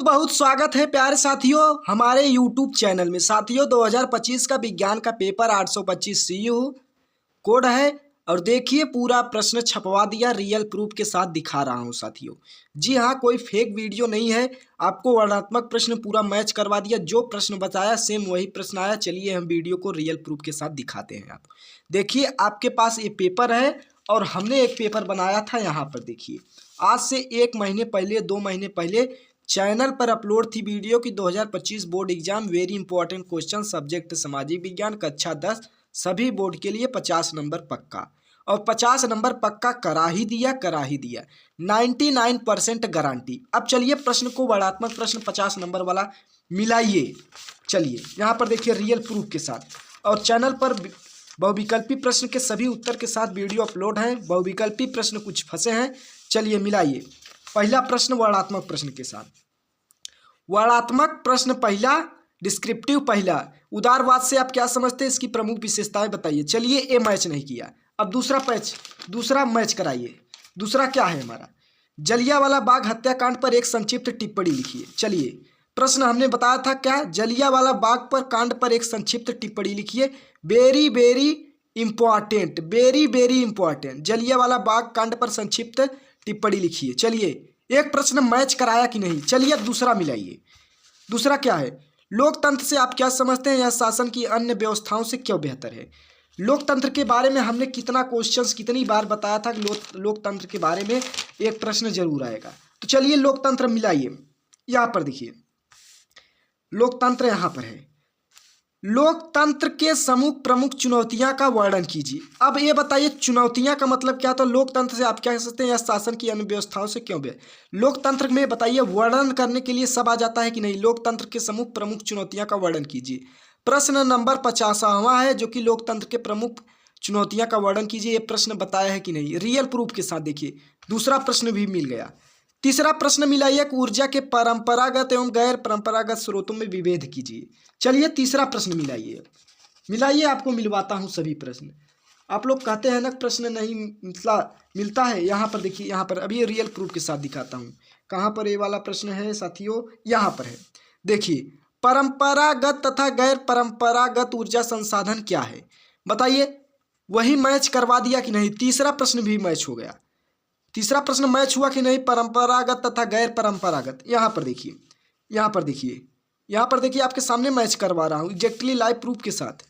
बहुत स्वागत है प्यारे साथियों हमारे YouTube चैनल में। साथियों 2025 का विज्ञान का पेपर 825 CU कोड है और देखिए पूरा प्रश्न छपवा दिया, रियल प्रूफ के साथ दिखा रहा हूं साथियों। जी हाँ, कोई फेक वीडियो नहीं है। आपको वर्णनात्मक प्रश्न पूरा मैच करवा दिया, जो प्रश्न बताया सेम वही प्रश्न आया। चलिए हम वीडियो को रियल प्रूफ के साथ दिखाते हैं। आप देखिए, आपके पास ये पेपर है और हमने एक पेपर बनाया था। यहाँ पर देखिए, आज से 1 महीने पहले 2 महीने पहले चैनल पर अपलोड थी वीडियो की 2025 board exam very important question subject सामाजिक विज्ञान कक्षा 10 सभी बोर्ड के लिए 50 नंबर पक्का, और 50 नंबर पक्का करा ही दिया 99% गारंटी। अब चलिए प्रश्न को वर्णात्मक प्रश्न 50 नंबर वाला मिलाइए। चलिए यहाँ पर देखिए रियल प्रूफ के साथ, और चैनल पर बहुविकल्पी प्रश्न के सभी उत्तर के साथ वीडियो अपलोड हैं। बहुविकल्पी प्रश्न कुछ फंसे हैं, चलिए मिलाइए। पहला प्रश्न वर्णात्मक प्रश्न के साथ, वर्णात्मक प्रश्न पहला, डिस्क्रिप्टिव पहला। उदारवाद से आप क्या समझते हैं, इसकी प्रमुख विशेषताएं बताइए। चलिए ये मैच नहीं किया, अब दूसरा मैच कराइए। दूसरा क्या है हमारा, जलियांवाला बाग हत्याकांड पर एक संक्षिप्त टिप्पणी लिखिए। चलिए प्रश्न हमने बताया था क्या, जलियांवाला बाग पर कांड पर एक संक्षिप्त टिप्पणी लिखिए। Very very important, Jallianwala Bagh कांड पर संक्षिप्त टिप्पणी लिखिए। चलिए एक प्रश्न मैच कराया कि नहीं, चलिए अब दूसरा मिलाइए। दूसरा क्या है, लोकतंत्र से आप क्या समझते हैं, यह शासन की अन्य व्यवस्थाओं से क्यों बेहतर है। लोकतंत्र के बारे में हमने कितना क्वेश्चंस कितनी बार बताया था कि लोकतंत्र के बारे में एक प्रश्न जरूर आएगा। तो चलिए लोकतंत्र मिलाइए। यहाँ पर देखिए लोकतंत्र यहाँ पर है, लोकतंत्र के समूह प्रमुख चुनौतियां का वर्णन कीजिए। अब ये बताइए चुनौतियां का मतलब क्या, तो लोकतंत्र से आप क्या कह सकते हैं, या शासन की अन्य व्यवस्थाओं से क्यों बेहतर। लोकतंत्र में बताइए वर्णन करने के लिए सब आ जाता है कि नहीं। लोकतंत्र के समूह प्रमुख चुनौतियां का वर्णन कीजिए। प्रश्न नंबर 50वां है, जो कि लोकतंत्र के प्रमुख चुनौतियां का वर्णन कीजिए। ये प्रश्न बताया है कि नहीं, रियल प्रूफ के साथ देखिए। दूसरा प्रश्न भी मिल गया। तीसरा प्रश्न मिलाइए, ऊर्जा के परंपरागत एवं गैर परंपरागत स्रोतों में विभेद कीजिए। चलिए तीसरा प्रश्न मिलाइए, आपको मिलवाता हूं सभी प्रश्न। आप लोग कहते हैं ना प्रश्न नहीं मिलता है। यहाँ पर देखिए, यहाँ पर अभी रियल प्रूफ के साथ दिखाता हूँ। कहाँ पर ये वाला प्रश्न है साथियों, यहाँ पर है। देखिए परंपरागत तथा गैर परंपरागत ऊर्जा संसाधन क्या है, बताइए। वही मैच करवा दिया कि नहीं, तीसरा प्रश्न भी मैच हो गया। तीसरा प्रश्न मैच हुआ कि नहीं, परंपरागत तथा गैर परंपरागत। यहाँ पर देखिए आपके सामने मैच करवा रहा हूँ एग्जैक्टली लाइव प्रूफ के साथ।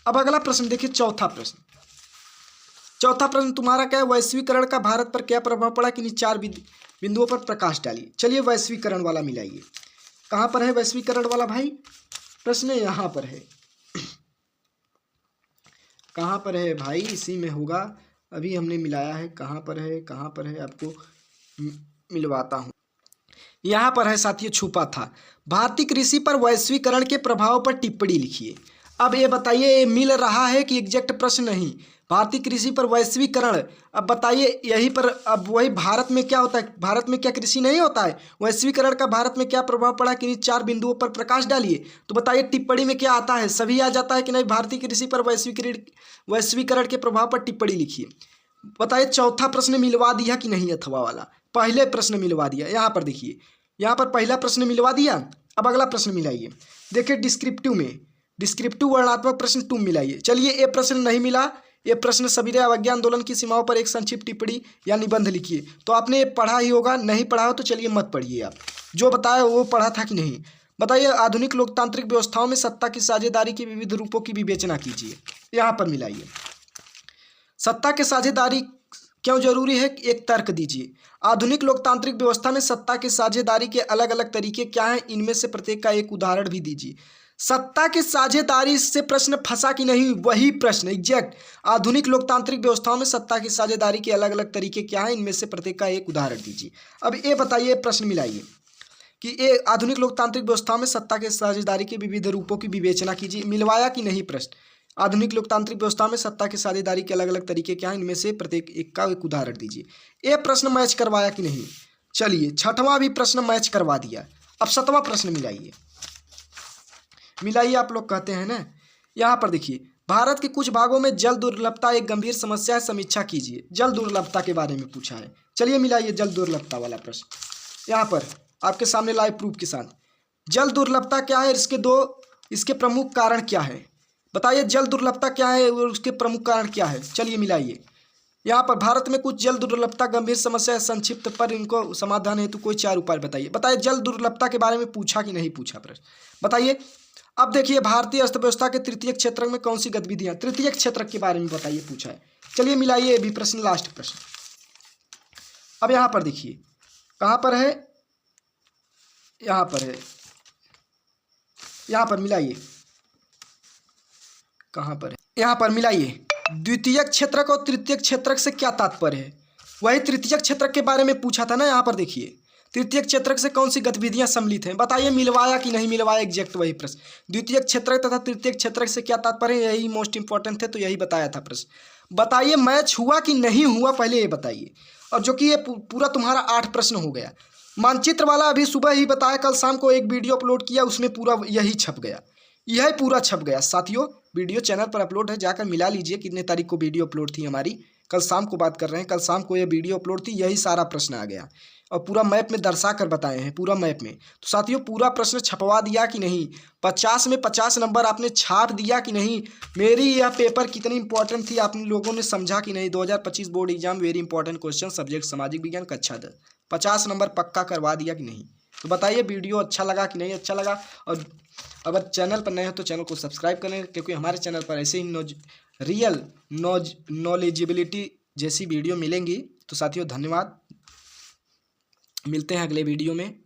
अब अगला प्रश्न देखिए, चौथा प्रश्न तुम्हारा क्या है, वैश्वीकरण का भारत पर क्या प्रभाव पड़ा कि 4 बिंदुओं पर प्रकाश डालिए। चलिए वैश्वीकरण वाला मिलाइए। कहाँ पर है वैश्वीकरण वाला भाई, प्रश्न यहाँ पर है। कहाँ पर है भाई, इसी में होगा, अभी हमने मिलाया है। कहाँ पर है आपको मिलवाता हूँ। यहाँ पर है साथियों, छुपा था। भारतीय कृषि पर वैश्वीकरण के प्रभाव पर टिप्पणी लिखिए। अब ये बताइए, ये मिल रहा है कि एग्जैक्ट प्रश्न नहीं। भारतीय कृषि पर वैश्वीकरण, अब बताइए यहीं पर, अब वही भारत में क्या होता है, भारत में क्या कृषि नहीं होता है। वैश्वीकरण का भारत में क्या प्रभाव पड़ा कि 4 बिंदुओं पर प्रकाश डालिए। तो बताइए टिप्पणी में क्या आता है, सभी आ जाता है कि नहीं। भारतीय कृषि पर वैश्वीकरण के प्रभाव पर टिप्पणी लिखिए। बताइए चौथा प्रश्न मिलवा दिया कि नहीं, अथवा वाला पहले प्रश्न मिलवा दिया। यहाँ पर देखिए, यहाँ पर पहला प्रश्न मिलवा दिया। अब अगला प्रश्न मिलाइए। देखिए डिस्क्रिप्टिव वर्णात्मक प्रश्न 2 मिलाइए। चलिए ये प्रश्न नहीं मिला, ये प्रश्न सविनय अवज्ञा आंदोलन की सीमाओं पर एक संक्षिप्त टिप्पणी या निबंध लिखिए। तो आपने ये पढ़ा ही होगा, नहीं पढ़ा हो तो चलिए मत पढ़िए। आप जो बताया वो पढ़ा था कि नहीं। बताइए आधुनिक लोकतांत्रिक व्यवस्थाओं में सत्ता की साझेदारी के विविध रूपों की विवेचना कीजिए। यहाँ पर मिलाइए। सत्ता की साझेदारी क्यों जरूरी है, एक तर्क दीजिए। आधुनिक लोकतांत्रिक व्यवस्था में सत्ता की साझेदारी के अलग अलग तरीके क्या हैं, इनमें से प्रत्येक का एक उदाहरण भी दीजिए। सत्ता की साझेदारी से प्रश्न फंसा कि नहीं, वही प्रश्न एग्जैक्ट। आधुनिक लोकतांत्रिक व्यवस्थाओं में सत्ता की साझेदारी के अलग अलग तरीके क्या हैं, इनमें से प्रत्येक का एक उदाहरण दीजिए। अब ये बताइए, प्रश्न मिलाइए कि ये आधुनिक लोकतांत्रिक व्यवस्था में सत्ता की साझेदारी के विविध रूपों की विवेचना कीजिए। मिलवाया कि नहीं प्रश्न। आधुनिक लोकतांत्रिक व्यवस्था में सत्ता की साझेदारी के अलग अलग तरीके क्या हैं, इनमें से प्रत्येक एक का एक उदाहरण दीजिए। ये प्रश्न मैच करवाया कि नहीं। चलिए छठवां भी प्रश्न मैच करवा दिया। अब 7वां प्रश्न मिलाइए आप लोग कहते हैं ना। यहाँ पर देखिए, भारत के कुछ भागों में जल दुर्लभता एक गंभीर समस्या है, समीक्षा कीजिए। जल दुर्लभता के बारे में पूछा है। चलिए मिलाइए जल दुर्लभता वाला प्रश्न। यहाँ पर आपके सामने लाइव प्रूफ के साथ। जल दुर्लभता क्या है, इसके प्रमुख कारण क्या है, बताइए। जल दुर्लभता क्या है और उसके प्रमुख कारण क्या है, चलिए मिलाइए। यहाँ पर भारत में कुछ जल दुर्लभता गंभीर समस्या है, संक्षिप्त पर इनको समाधान हेतु कोई 4 उपाय बताइए। बताइए जल दुर्लभता के बारे में पूछा कि नहीं पूछा प्रश्न, बताइए। अब देखिए भारतीय अर्थव्यवस्था के तृतीय क्षेत्र में कौन सी गतिविधियां, तृतीय क्षेत्र के बारे में बताइए पूछा है। चलिए मिलाइए ये भी प्रश्न, लास्ट प्रश्न। अब यहाँ पर देखिए कहाँ पर है, यहाँ पर है, यहाँ पर मिलाइए, कहाँ पर है, यहाँ पर मिलाइए। द्वितीय क्षेत्रक और तृतीय क्षेत्रक से क्या तात्पर्य है, वही तृतीय क्षेत्रक के बारे में पूछा था ना। यहाँ पर देखिए तृतीय क्षेत्रक से कौन सी गतिविधियां सम्मिलित हैं, बताइए। मिलवाया कि नहीं मिलवाया, एग्जैक्ट वही प्रश्न। द्वितीय क्षेत्रक तथा तृतीय क्षेत्रक से क्या तात्पर्य है, यही मोस्ट इंपॉर्टेंट थे, तो यही बताया था प्रश्न। बताइए मैच हुआ कि नहीं हुआ, पहले ये बताइए। और जो कि ये पूरा तुम्हारा 8 प्रश्न हो गया। मानचित्र वाला अभी सुबह ही बताया, कल शाम को एक वीडियो अपलोड किया, उसमें पूरा यही छप गया, यही पूरा छप गया साथियों। वीडियो चैनल पर अपलोड है, जाकर मिला लीजिए कितने तारीख को वीडियो अपलोड थी हमारी। कल शाम को बात कर रहे हैं, कल शाम को ये वीडियो अपलोड थी, यही सारा प्रश्न आ गया और पूरा मैप में दर्शा कर बताए हैं, पूरा मैप में। तो साथियों पूरा प्रश्न छपवा दिया कि नहीं, 50 में 50 नंबर आपने छाप दिया कि नहीं, मेरी यह पेपर कितनी इंपॉर्टेंट थी आप लोगों ने समझा कि नहीं। 2025 board exam very important question, subject सामाजिक विज्ञान कक्षा 10, 50 नंबर पक्का करवा दिया कि नहीं। तो बताइए वीडियो अच्छा लगा कि नहीं अच्छा लगा। और अगर चैनल पर नए हो तो चैनल को सब्सक्राइब करें, क्योंकि हमारे चैनल पर ऐसे ही रियल नॉलेजिबिलिटी जैसी वीडियो मिलेंगी। तो साथियों धन्यवाद, मिलते हैं अगले वीडियो में।